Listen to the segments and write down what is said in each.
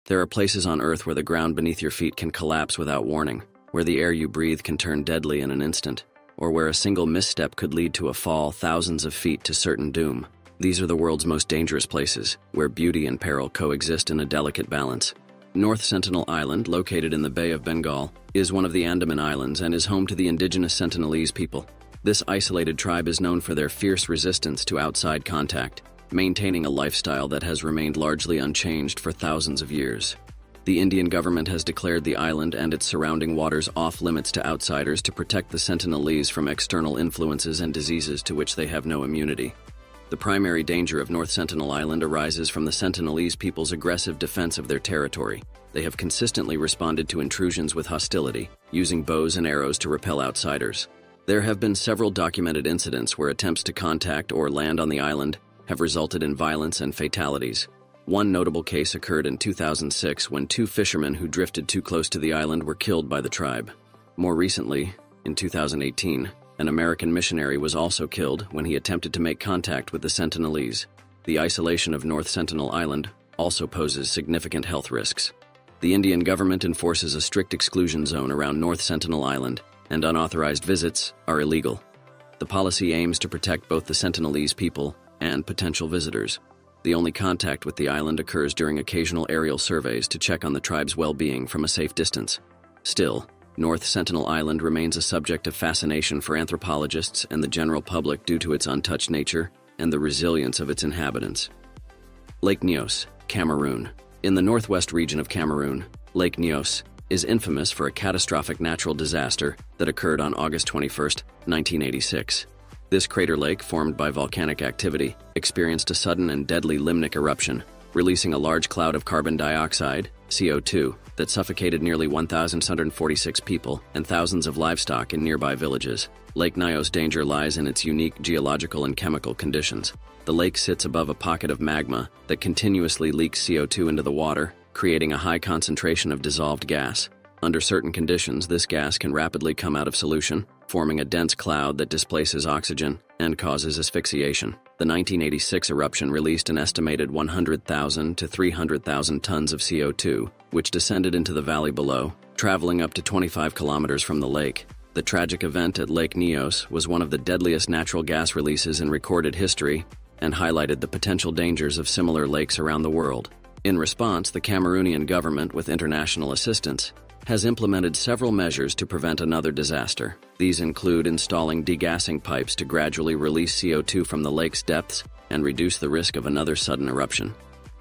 There are places on Earth where the ground beneath your feet can collapse without warning, where the air you breathe can turn deadly in an instant, or where a single misstep could lead to a fall thousands of feet to certain doom. These are the world's most dangerous places, where beauty and peril coexist in a delicate balance. North Sentinel Island, located in the Bay of Bengal, is one of the Andaman Islands and is home to the indigenous Sentinelese people. This isolated tribe is known for their fierce resistance to outside contact, maintaining a lifestyle that has remained largely unchanged for thousands of years. The Indian government has declared the island and its surrounding waters off-limits to outsiders to protect the Sentinelese from external influences and diseases to which they have no immunity. The primary danger of North Sentinel Island arises from the Sentinelese people's aggressive defense of their territory. They have consistently responded to intrusions with hostility, using bows and arrows to repel outsiders. There have been several documented incidents where attempts to contact or land on the island have resulted in violence and fatalities. One notable case occurred in 2006 when 2 fishermen who drifted too close to the island were killed by the tribe. More recently, in 2018, an American missionary was also killed when he attempted to make contact with the Sentinelese. The isolation of North Sentinel Island also poses significant health risks. The Indian government enforces a strict exclusion zone around North Sentinel Island, and unauthorized visits are illegal. The policy aims to protect both the Sentinelese people and potential visitors. The only contact with the island occurs during occasional aerial surveys to check on the tribe's well-being from a safe distance. Still, North Sentinel Island remains a subject of fascination for anthropologists and the general public due to its untouched nature and the resilience of its inhabitants. Lake Nyos, Cameroon. In the northwest region of Cameroon, Lake Nyos is infamous for a catastrophic natural disaster that occurred on August 21, 1986. This crater lake, formed by volcanic activity, experienced a sudden and deadly limnic eruption, releasing a large cloud of carbon dioxide, CO2, that suffocated nearly 1,646 people and thousands of livestock in nearby villages. Lake Nyos' danger lies in its unique geological and chemical conditions. The lake sits above a pocket of magma that continuously leaks CO2 into the water, creating a high concentration of dissolved gas. Under certain conditions, this gas can rapidly come out of solution, forming a dense cloud that displaces oxygen and causes asphyxiation. The 1986 eruption released an estimated 100,000 to 300,000 tons of CO2, which descended into the valley below, traveling up to 25 kilometers from the lake. The tragic event at Lake Nyos was one of the deadliest natural gas releases in recorded history and highlighted the potential dangers of similar lakes around the world. In response, the Cameroonian government, with international assistance, has implemented several measures to prevent another disaster. These include installing degassing pipes to gradually release CO2 from the lake's depths and reduce the risk of another sudden eruption.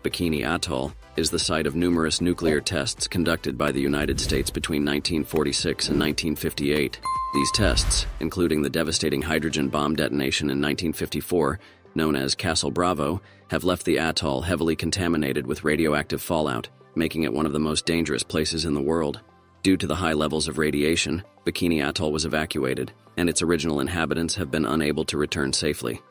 Bikini Atoll is the site of numerous nuclear tests conducted by the United States between 1946 and 1958. These tests, including the devastating hydrogen bomb detonation in 1954, known as Castle Bravo, have left the atoll heavily contaminated with radioactive fallout, making it one of the most dangerous places in the world. Due to the high levels of radiation, Bikini Atoll was evacuated, and its original inhabitants have been unable to return safely.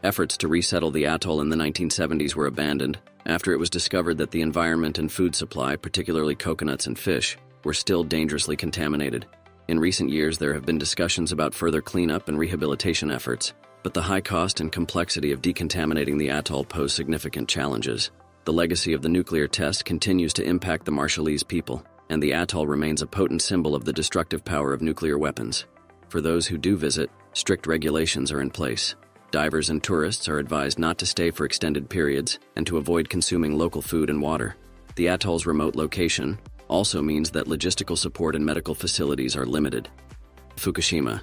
Efforts to resettle the atoll in the 1970s were abandoned after it was discovered that the environment and food supply, particularly coconuts and fish, were still dangerously contaminated. In recent years, there have been discussions about further cleanup and rehabilitation efforts, but the high cost and complexity of decontaminating the atoll pose significant challenges. The legacy of the nuclear test continues to impact the Marshallese people, and the atoll remains a potent symbol of the destructive power of nuclear weapons. For those who do visit, strict regulations are in place. Divers and tourists are advised not to stay for extended periods and to avoid consuming local food and water. The atoll's remote location also means that logistical support and medical facilities are limited. Fukushima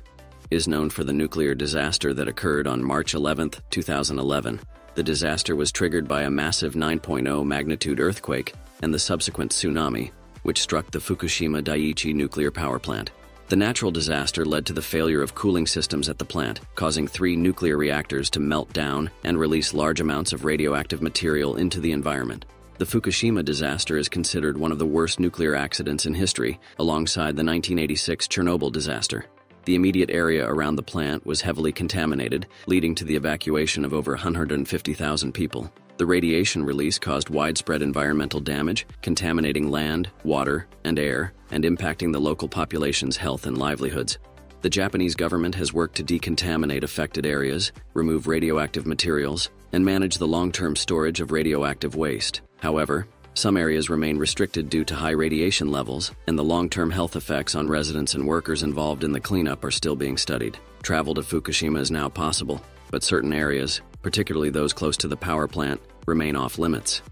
is known for the nuclear disaster that occurred on March 11, 2011. The disaster was triggered by a massive 9.0 magnitude earthquake and the subsequent tsunami, which struck the Fukushima Daiichi nuclear power plant. The natural disaster led to the failure of cooling systems at the plant, causing 3 nuclear reactors to melt down and release large amounts of radioactive material into the environment. The Fukushima disaster is considered one of the worst nuclear accidents in history, alongside the 1986 Chernobyl disaster. The immediate area around the plant was heavily contaminated, leading to the evacuation of over 150,000 people. The radiation release caused widespread environmental damage, contaminating land, water, and air, and impacting the local population's health and livelihoods. The Japanese government has worked to decontaminate affected areas, remove radioactive materials, and manage the long-term storage of radioactive waste. However, Some areas remain restricted due to high radiation levels, and the long-term health effects on residents and workers involved in the cleanup are still being studied. Travel to Fukushima is now possible, but certain areas, particularly those close to the power plant, remain off-limits.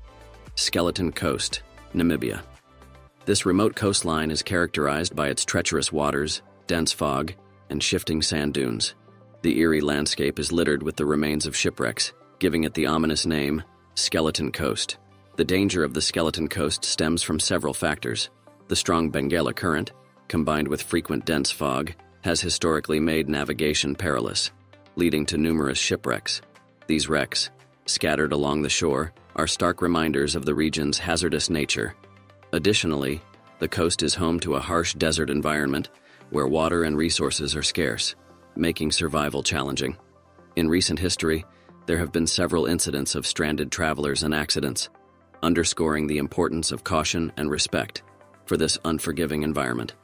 Skeleton Coast, Namibia. This remote coastline is characterized by its treacherous waters, dense fog, and shifting sand dunes. The eerie landscape is littered with the remains of shipwrecks, giving it the ominous name, Skeleton Coast. The danger of the Skeleton Coast stems from several factors. The strong Benguela current, combined with frequent dense fog, has historically made navigation perilous, leading to numerous shipwrecks. These wrecks, scattered along the shore, are stark reminders of the region's hazardous nature. Additionally, the coast is home to a harsh desert environment where water and resources are scarce, making survival challenging. In recent history, there have been several incidents of stranded travelers and accidents, underscoring the importance of caution and respect for this unforgiving environment.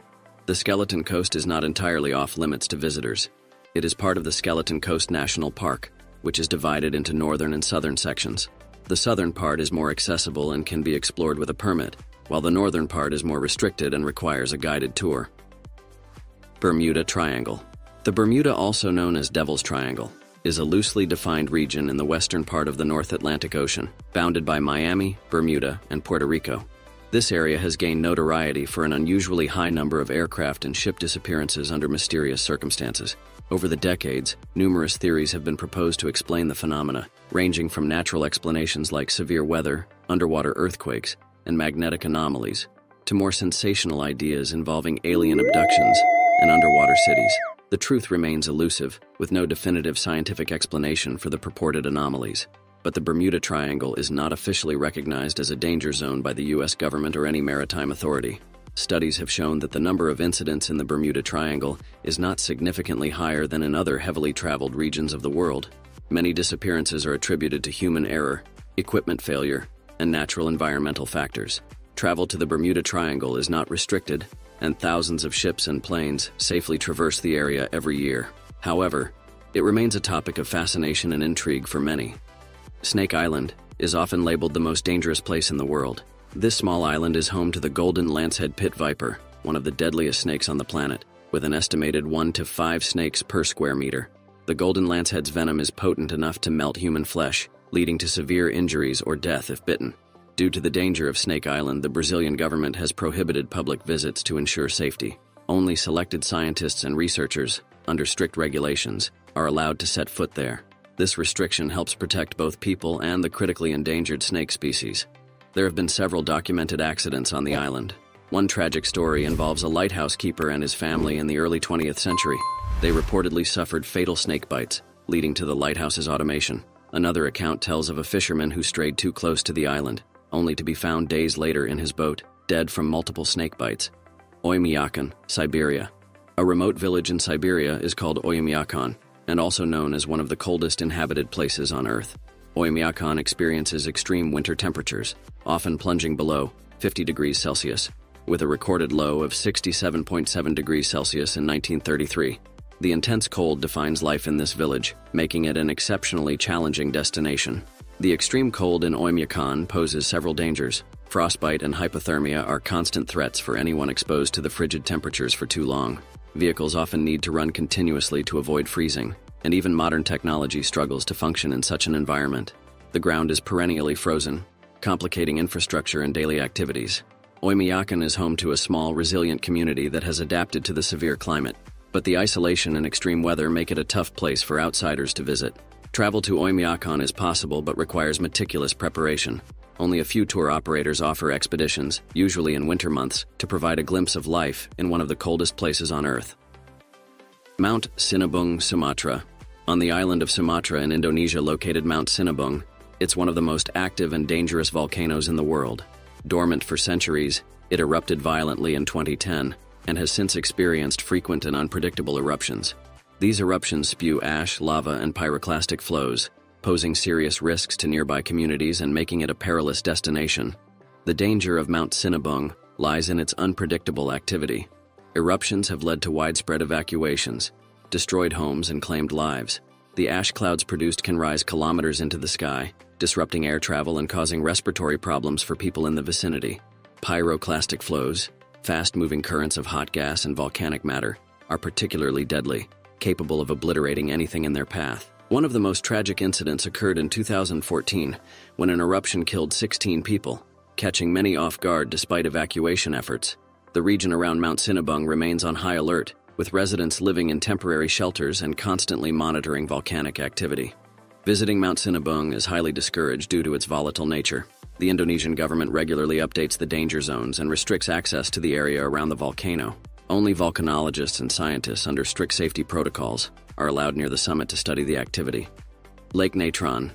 The Skeleton Coast is not entirely off-limits to visitors. It is part of the Skeleton Coast National Park, which is divided into northern and southern sections. The southern part is more accessible and can be explored with a permit, while the northern part is more restricted and requires a guided tour. Bermuda Triangle. The Bermuda, also known as Devil's Triangle, is a loosely defined region in the western part of the North Atlantic Ocean, bounded by Miami, Bermuda, and Puerto Rico. This area has gained notoriety for an unusually high number of aircraft and ship disappearances under mysterious circumstances. Over the decades, numerous theories have been proposed to explain the phenomena, ranging from natural explanations like severe weather, underwater earthquakes, and magnetic anomalies, to more sensational ideas involving alien abductions and underwater cities. The truth remains elusive, with no definitive scientific explanation for the purported anomalies. But the Bermuda Triangle is not officially recognized as a danger zone by the U.S. government or any maritime authority. Studies have shown that the number of incidents in the Bermuda Triangle is not significantly higher than in other heavily traveled regions of the world. Many disappearances are attributed to human error, equipment failure, and natural environmental factors. Travel to the Bermuda Triangle is not restricted, and thousands of ships and planes safely traverse the area every year. However, it remains a topic of fascination and intrigue for many. Snake Island is often labeled the most dangerous place in the world. This small island is home to the golden lancehead pit viper, one of the deadliest snakes on the planet, with an estimated 1 to 5 snakes per square meter. The golden lancehead's venom is potent enough to melt human flesh, leading to severe injuries or death if bitten. Due to the danger of Snake Island, the Brazilian government has prohibited public visits to ensure safety. Only selected scientists and researchers, under strict regulations, are allowed to set foot there. This restriction helps protect both people and the critically endangered snake species. There have been several documented accidents on the island. One tragic story involves a lighthouse keeper and his family in the early 20th century. They reportedly suffered fatal snake bites, leading to the lighthouse's automation. Another account tells of a fisherman who strayed too close to the island, only to be found days later in his boat, dead from multiple snake bites. Oymyakon, Siberia. A remote village in Siberia is called Oymyakon, and also known as one of the coldest inhabited places on Earth. Oymyakon experiences extreme winter temperatures, often plunging below 50 degrees Celsius, with a recorded low of 67.7 degrees Celsius in 1933. The intense cold defines life in this village, making it an exceptionally challenging destination. The extreme cold in Oymyakon poses several dangers. Frostbite and hypothermia are constant threats for anyone exposed to the frigid temperatures for too long. Vehicles often need to run continuously to avoid freezing, and even modern technology struggles to function in such an environment. The ground is perennially frozen, complicating infrastructure and daily activities. Oymyakon is home to a small, resilient community that has adapted to the severe climate, but the isolation and extreme weather make it a tough place for outsiders to visit. Travel to Oymyakon is possible but requires meticulous preparation. Only a few tour operators offer expeditions, usually in winter months, to provide a glimpse of life in one of the coldest places on Earth. Mount Sinabung, Sumatra. On the island of Sumatra in Indonesia located Mount Sinabung, it's one of the most active and dangerous volcanoes in the world. Dormant for centuries, it erupted violently in 2010 and has since experienced frequent and unpredictable eruptions. These eruptions spew ash, lava, and pyroclastic flows, posing serious risks to nearby communities and making it a perilous destination. The danger of Mount Sinabung lies in its unpredictable activity. Eruptions have led to widespread evacuations, destroyed homes, and claimed lives. The ash clouds produced can rise kilometers into the sky, disrupting air travel and causing respiratory problems for people in the vicinity. Pyroclastic flows, fast-moving currents of hot gas and volcanic matter, are particularly deadly, capable of obliterating anything in their path. One of the most tragic incidents occurred in 2014 when an eruption killed 16 people, catching many off guard despite evacuation efforts. The region around Mount Sinabung remains on high alert, with residents living in temporary shelters and constantly monitoring volcanic activity. Visiting Mount Sinabung is highly discouraged due to its volatile nature. The Indonesian government regularly updates the danger zones and restricts access to the area around the volcano. Only volcanologists and scientists under strict safety protocols are allowed near the summit to study the activity. Lake Natron,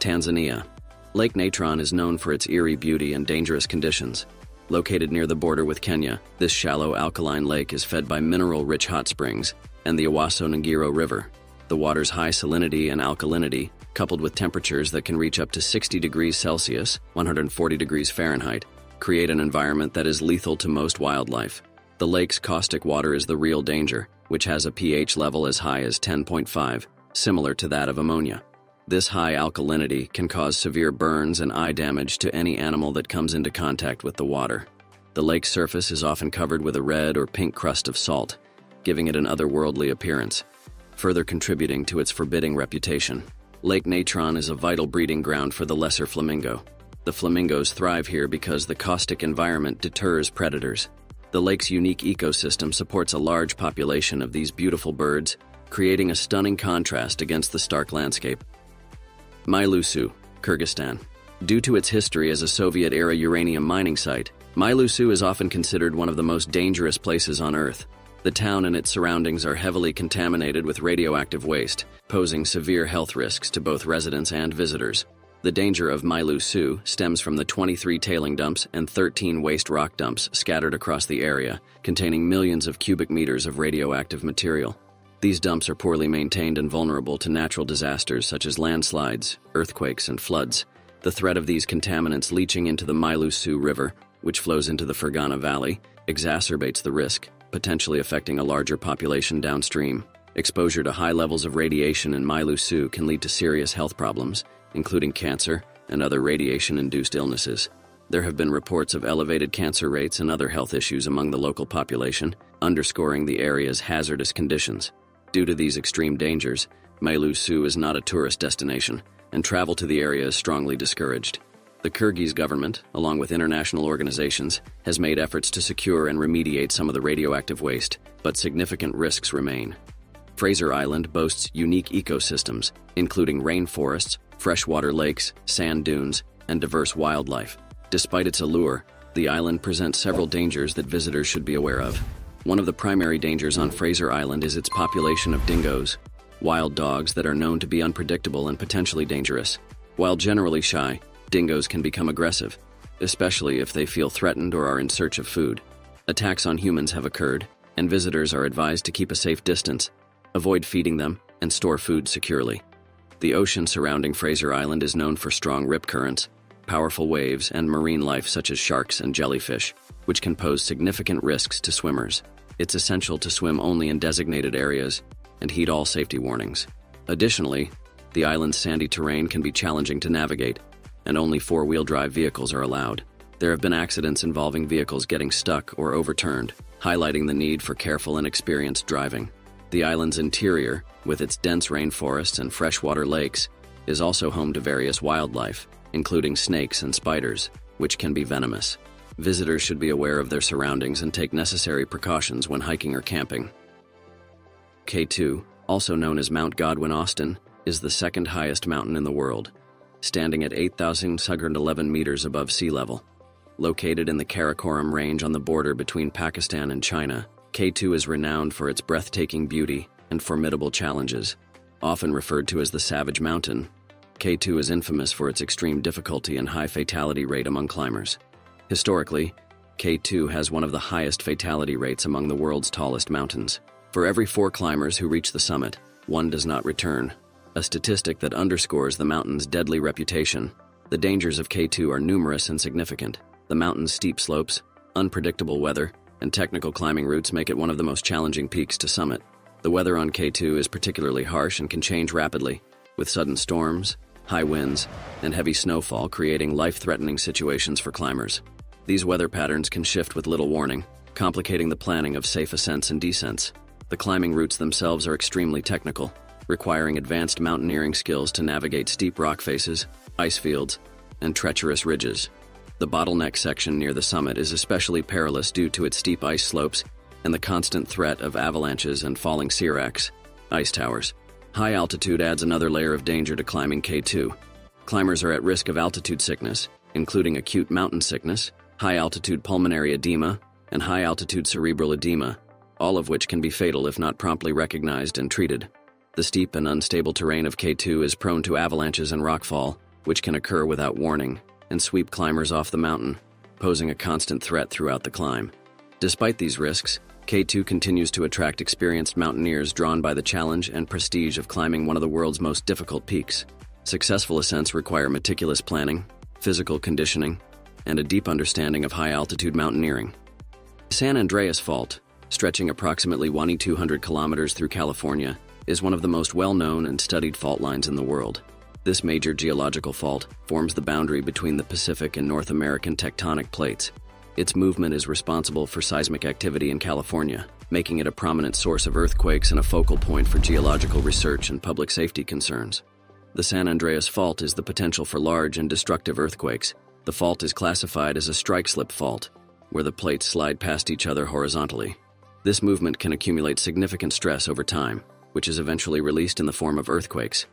Tanzania. Lake Natron is known for its eerie beauty and dangerous conditions. Located near the border with Kenya, this shallow alkaline lake is fed by mineral-rich hot springs and the Owasso-Ngiro River. The water's high salinity and alkalinity, coupled with temperatures that can reach up to 60 degrees Celsius, 140 degrees Fahrenheit, create an environment that is lethal to most wildlife. The lake's caustic water is the real danger, which has a pH level as high as 10.5, similar to that of ammonia. This high alkalinity can cause severe burns and eye damage to any animal that comes into contact with the water. The lake's surface is often covered with a red or pink crust of salt, giving it an otherworldly appearance, further contributing to its forbidding reputation. Lake Natron is a vital breeding ground for the lesser flamingo. The flamingos thrive here because the caustic environment deters predators. The lake's unique ecosystem supports a large population of these beautiful birds, creating a stunning contrast against the stark landscape. Mailuu-Suu, Kyrgyzstan. Due to its history as a Soviet-era uranium mining site, Mailuu-Suu is often considered one of the most dangerous places on Earth. The town and its surroundings are heavily contaminated with radioactive waste, posing severe health risks to both residents and visitors. The danger of Mailuu-Suu stems from the 23 tailing dumps and 13 waste rock dumps scattered across the area, containing millions of cubic meters of radioactive material. These dumps are poorly maintained and vulnerable to natural disasters such as landslides, earthquakes, and floods. The threat of these contaminants leaching into the Mailuu-Suu River, which flows into the Fergana Valley, exacerbates the risk, potentially affecting a larger population downstream. Exposure to high levels of radiation in Mailuu-Suu can lead to serious health problems, including cancer and other radiation-induced illnesses. There have been reports of elevated cancer rates and other health issues among the local population, underscoring the area's hazardous conditions. Due to these extreme dangers, Mailuu-Suu is not a tourist destination, and travel to the area is strongly discouraged. The Kyrgyz government, along with international organizations, has made efforts to secure and remediate some of the radioactive waste, but significant risks remain. Fraser Island boasts unique ecosystems, including rainforests, freshwater lakes, sand dunes, and diverse wildlife. Despite its allure, the island presents several dangers that visitors should be aware of. One of the primary dangers on Fraser Island is its population of dingoes, wild dogs that are known to be unpredictable and potentially dangerous. While generally shy, dingoes can become aggressive, especially if they feel threatened or are in search of food. Attacks on humans have occurred, and visitors are advised to keep a safe distance, avoid feeding them, and store food securely. The ocean surrounding Fraser Island is known for strong rip currents, powerful waves, and marine life such as sharks and jellyfish, which can pose significant risks to swimmers. It's essential to swim only in designated areas and heed all safety warnings. Additionally, the island's sandy terrain can be challenging to navigate, and only four-wheel drive vehicles are allowed. There have been accidents involving vehicles getting stuck or overturned, highlighting the need for careful and experienced driving. The island's interior, with its dense rainforests and freshwater lakes, is also home to various wildlife, including snakes and spiders, which can be venomous. Visitors should be aware of their surroundings and take necessary precautions when hiking or camping. K2, also known as Mount Godwin-Austen, is the second highest mountain in the world, standing at 8,611 meters above sea level. Located in the Karakoram Range on the border between Pakistan and China, K2 is renowned for its breathtaking beauty and formidable challenges. Often referred to as the Savage Mountain, K2 is infamous for its extreme difficulty and high fatality rate among climbers. Historically, K2 has one of the highest fatality rates among the world's tallest mountains. For every 4 climbers who reach the summit, 1 does not return, a statistic that underscores the mountain's deadly reputation. The dangers of K2 are numerous and significant. The mountain's steep slopes, unpredictable weather, and technical climbing routes make it one of the most challenging peaks to summit. The weather on K2 is particularly harsh and can change rapidly, with sudden storms, high winds, and heavy snowfall, creating life-threatening situations for climbers. These weather patterns can shift with little warning, complicating the planning of safe ascents and descents. The climbing routes themselves are extremely technical, requiring advanced mountaineering skills to navigate steep rock faces, ice fields, and treacherous ridges. The bottleneck section near the summit is especially perilous due to its steep ice slopes and the constant threat of avalanches and falling seracs, ice towers. High altitude adds another layer of danger to climbing K2. Climbers are at risk of altitude sickness, including acute mountain sickness, high-altitude pulmonary edema, and high-altitude cerebral edema, all of which can be fatal if not promptly recognized and treated. The steep and unstable terrain of K2 is prone to avalanches and rockfall, which can occur without warning and sweep climbers off the mountain, posing a constant threat throughout the climb. Despite these risks, K2 continues to attract experienced mountaineers drawn by the challenge and prestige of climbing one of the world's most difficult peaks. Successful ascents require meticulous planning, physical conditioning, and a deep understanding of high-altitude mountaineering. San Andreas Fault, stretching approximately 2,200 kilometers through California, is one of the most well-known and studied fault lines in the world. This major geological fault forms the boundary between the Pacific and North American tectonic plates. Its movement is responsible for seismic activity in California, making it a prominent source of earthquakes and a focal point for geological research and public safety concerns. The San Andreas Fault is the potential for large and destructive earthquakes. The fault is classified as a strike-slip fault, where the plates slide past each other horizontally. This movement can accumulate significant stress over time, which is eventually released in the form of earthquakes.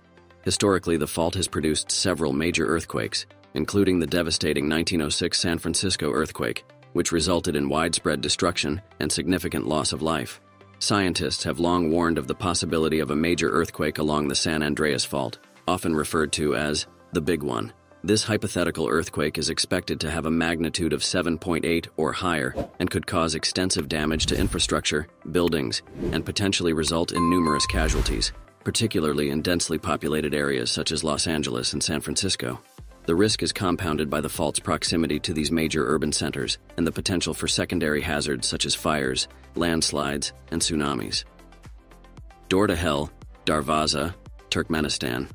Historically, the fault has produced several major earthquakes, including the devastating 1906 San Francisco earthquake, which resulted in widespread destruction and significant loss of life. Scientists have long warned of the possibility of a major earthquake along the San Andreas Fault, often referred to as the Big One. This hypothetical earthquake is expected to have a magnitude of 7.8 or higher and could cause extensive damage to infrastructure, buildings, and potentially result in numerous casualties, particularly in densely populated areas such as Los Angeles and San Francisco. The risk is compounded by the fault's proximity to these major urban centers and the potential for secondary hazards such as fires, landslides, and tsunamis. Door to Hell, Darvaza, Turkmenistan.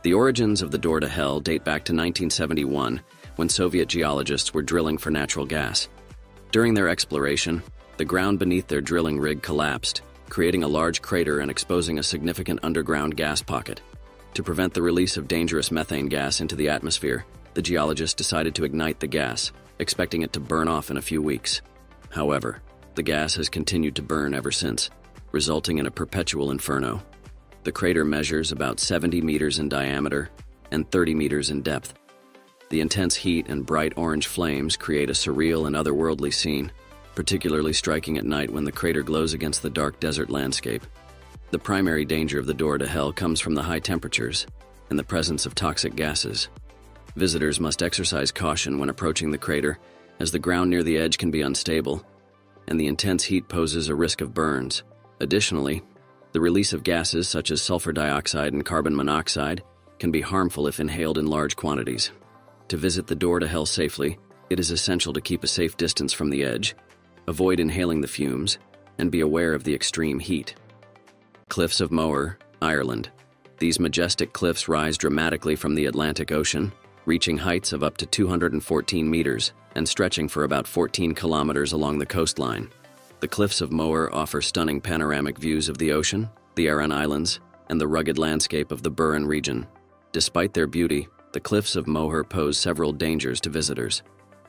The origins of the Door to Hell date back to 1971, when Soviet geologists were drilling for natural gas. During their exploration, the ground beneath their drilling rig collapsed, creating a large crater and exposing a significant underground gas pocket. To prevent the release of dangerous methane gas into the atmosphere, the geologists decided to ignite the gas, expecting it to burn off in a few weeks. However, the gas has continued to burn ever since, resulting in a perpetual inferno. The crater measures about 70 meters in diameter and 30 meters in depth. The intense heat and bright orange flames create a surreal and otherworldly scene, particularly striking at night when the crater glows against the dark desert landscape. The primary danger of the Door to Hell comes from the high temperatures and the presence of toxic gases. Visitors must exercise caution when approaching the crater, as the ground near the edge can be unstable, and the intense heat poses a risk of burns. Additionally, the release of gases such as sulfur dioxide and carbon monoxide can be harmful if inhaled in large quantities. To visit the Door to Hell safely, it is essential to keep a safe distance from the edge, avoid inhaling the fumes, and be aware of the extreme heat. Cliffs of Moher, Ireland. These majestic cliffs rise dramatically from the Atlantic Ocean, reaching heights of up to 214 meters and stretching for about 14 kilometers along the coastline. The cliffs of Moher offer stunning panoramic views of the ocean, the Aran Islands, and the rugged landscape of the Burren region. Despite their beauty, the cliffs of Moher pose several dangers to visitors.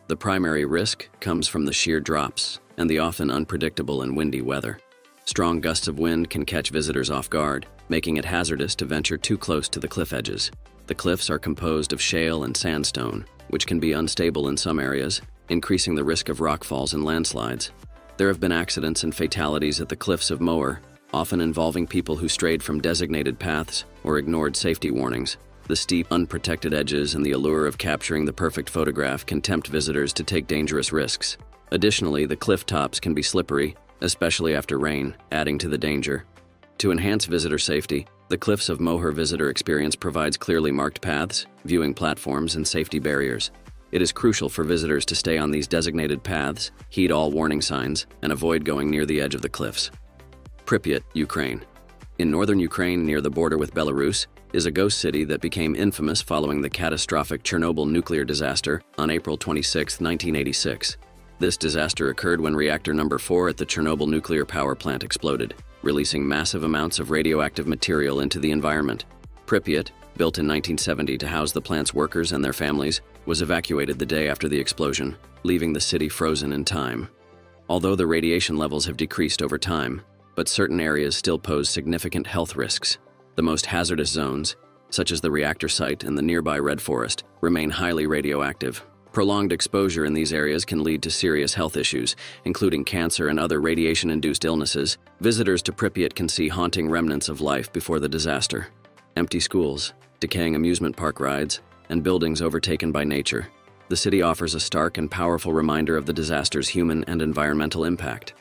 The primary risk comes from the sheer drops and the often unpredictable and windy weather. Strong gusts of wind can catch visitors off guard, making it hazardous to venture too close to the cliff edges. The cliffs are composed of shale and sandstone, which can be unstable in some areas, increasing the risk of rockfalls and landslides. There have been accidents and fatalities at the cliffs of Moher, often involving people who strayed from designated paths or ignored safety warnings. The steep, unprotected edges and the allure of capturing the perfect photograph can tempt visitors to take dangerous risks. Additionally, the cliff tops can be slippery, especially after rain, adding to the danger. To enhance visitor safety, the Cliffs of Moher visitor experience provides clearly marked paths, viewing platforms, and safety barriers. It is crucial for visitors to stay on these designated paths, heed all warning signs, and avoid going near the edge of the cliffs. Pripyat, Ukraine. In northern Ukraine, near the border with Belarus, is a ghost city that became infamous following the catastrophic Chernobyl nuclear disaster on April 26, 1986. This disaster occurred when reactor number 4 at the Chernobyl nuclear power plant exploded, releasing massive amounts of radioactive material into the environment. Pripyat, built in 1970 to house the plant's workers and their families, was evacuated the day after the explosion, leaving the city frozen in time. Although the radiation levels have decreased over time, but certain areas still pose significant health risks. The most hazardous zones, such as the reactor site and the nearby Red Forest, remain highly radioactive. Prolonged exposure in these areas can lead to serious health issues, including cancer and other radiation-induced illnesses. Visitors to Pripyat can see haunting remnants of life before the disaster. Empty schools, decaying amusement park rides, and buildings overtaken by nature. The city offers a stark and powerful reminder of the disaster's human and environmental impact.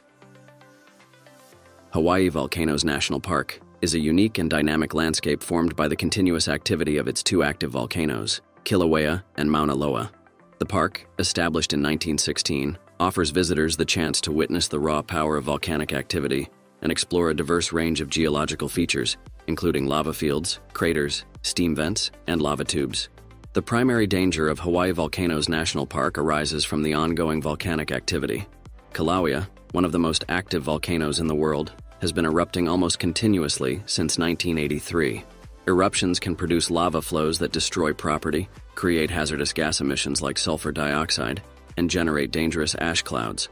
Hawaii Volcanoes National Park is a unique and dynamic landscape formed by the continuous activity of its two active volcanoes, Kilauea and Mauna Loa. The park, established in 1916, offers visitors the chance to witness the raw power of volcanic activity and explore a diverse range of geological features, including lava fields, craters, steam vents, and lava tubes. The primary danger of Hawaii Volcanoes National Park arises from the ongoing volcanic activity. Kilauea, one of the most active volcanoes in the world, has been erupting almost continuously since 1983. Eruptions can produce lava flows that destroy property, create hazardous gas emissions like sulfur dioxide, and generate dangerous ash clouds.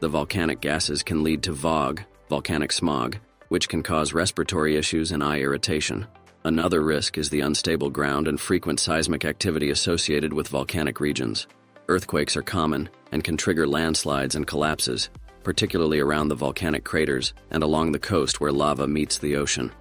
The volcanic gases can lead to VOG, volcanic smog, which can cause respiratory issues and eye irritation. Another risk is the unstable ground and frequent seismic activity associated with volcanic regions. Earthquakes are common and can trigger landslides and collapses, particularly around the volcanic craters and along the coast where lava meets the ocean.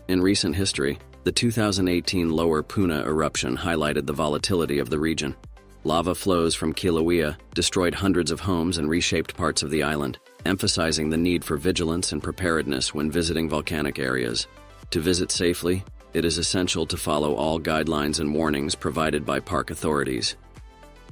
In recent history, the 2018 Lower Puna eruption highlighted the volatility of the region. Lava flows from Kilauea destroyed hundreds of homes and reshaped parts of the island, emphasizing the need for vigilance and preparedness when visiting volcanic areas. To visit safely, it is essential to follow all guidelines and warnings provided by park authorities.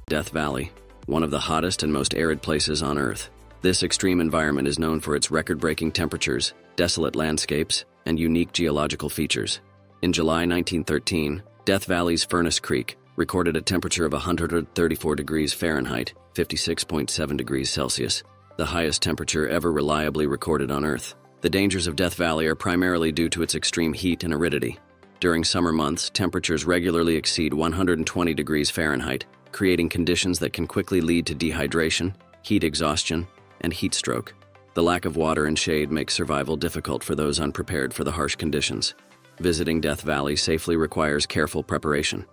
Death Valley, one of the hottest and most arid places on Earth. This extreme environment is known for its record-breaking temperatures, desolate landscapes, and unique geological features. In July 1913, Death Valley's Furnace Creek recorded a temperature of 134 degrees Fahrenheit, 56.7 degrees Celsius, the highest temperature ever reliably recorded on Earth. The dangers of Death Valley are primarily due to its extreme heat and aridity. During summer months, temperatures regularly exceed 120 degrees Fahrenheit, creating conditions that can quickly lead to dehydration, heat exhaustion, and heat stroke. The lack of water and shade makes survival difficult for those unprepared for the harsh conditions. Visiting Death Valley safely requires careful preparation,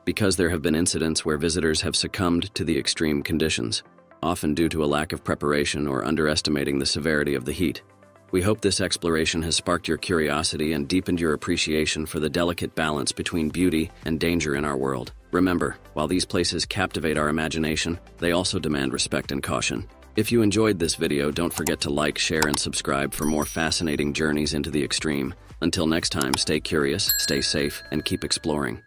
because there have been incidents where visitors have succumbed to the extreme conditions, often due to a lack of preparation or underestimating the severity of the heat. We hope this exploration has sparked your curiosity and deepened your appreciation for the delicate balance between beauty and danger in our world. Remember, while these places captivate our imagination, they also demand respect and caution. If you enjoyed this video, don't forget to like, share, and subscribe for more fascinating journeys into the extreme. Until next time, stay curious, stay safe, and keep exploring.